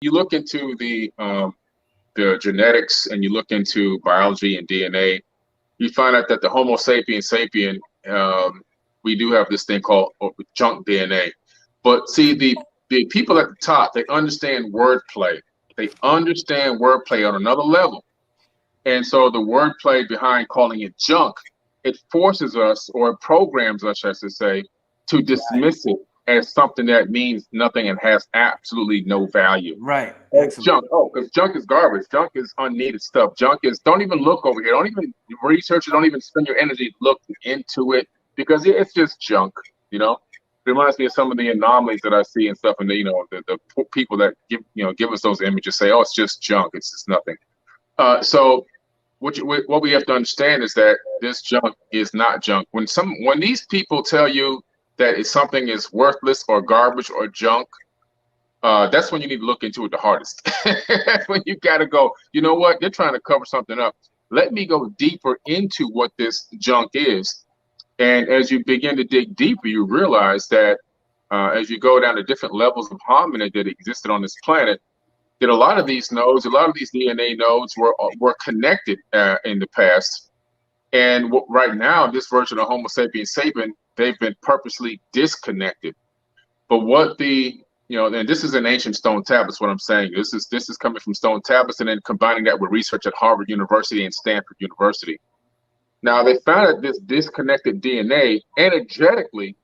you look into the genetics and you look into biology and DNA, you find out that the Homo sapiens sapien, we do have this thing called junk DNA. But see, the people at the top, they understand wordplay. They understand wordplay on another level. And so the wordplay behind calling it junk, it forces us, or it programs us, I should say, to Right. dismiss it as something that means nothing and has absolutely no value. Right. Oh, Excellent. junk. Oh, because junk is garbage. Junk is unneeded stuff. Junk is, don't even look over here. Don't even research it. Don't even spend your energy looking into it because it's just junk, you know? It reminds me of some of the anomalies that I see and stuff, and the people that give us those images say, "Oh, it's just junk. It's just nothing." So what we have to understand is that this junk is not junk. When these people tell you that something is worthless or garbage or junk, that's when you need to look into it the hardest. That's when you got to go, you know what? They're trying to cover something up. Let me go deeper into what this junk is. And as you begin to dig deeper, you realize that as you go down to different levels of hominid that existed on this planet, that a lot of these nodes, a lot of these DNA nodes were connected in the past. And right now, this version of Homo sapiens sapien, they've been purposely disconnected. But and this is in ancient stone tablets. What I'm saying, this is coming from stone tablets, and then combining that with research at Harvard University and Stanford University. Now they found that this disconnected DNA energetically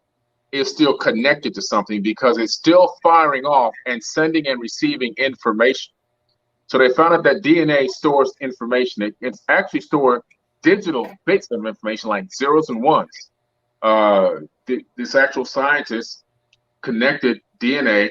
is still connected to something because it's still firing off and sending and receiving information. So they found out that DNA stores information. It's actually stored digital bits of information like zeros and ones. This actual scientist connected DNA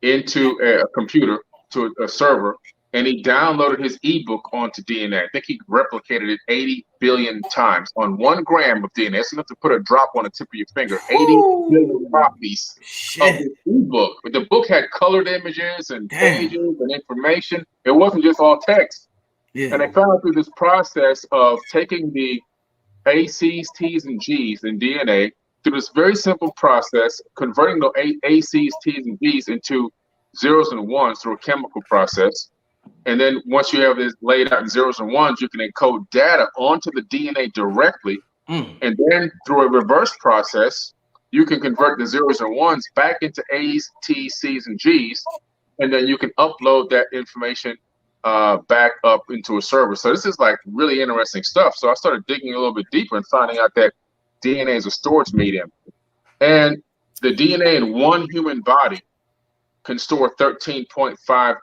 into a computer, to a server, and he downloaded his ebook onto DNA. I think he replicated it 80 billion times on 1 gram of DNA. That's enough to put a drop on the tip of your finger. 80 billion Whew. copies of Shit. his ebook. But the book had colored images and Damn. pages and information. It wasn't just all text. Yeah. And they found through this process of taking the ACs, Ts, and Gs in DNA through this very simple process, converting the ACs, Ts, and Gs into zeros and ones through a chemical process. And then once you have this laid out in zeros and ones, you can encode data onto the DNA directly. Mm. And then through a reverse process, you can convert the zeros and ones back into A's, T's, C's, and G's. And then you can upload that information back up into a server. So this is like really interesting stuff. So I started digging a little bit deeper and finding out that DNA is a storage medium. And the DNA in one human body can store 13.5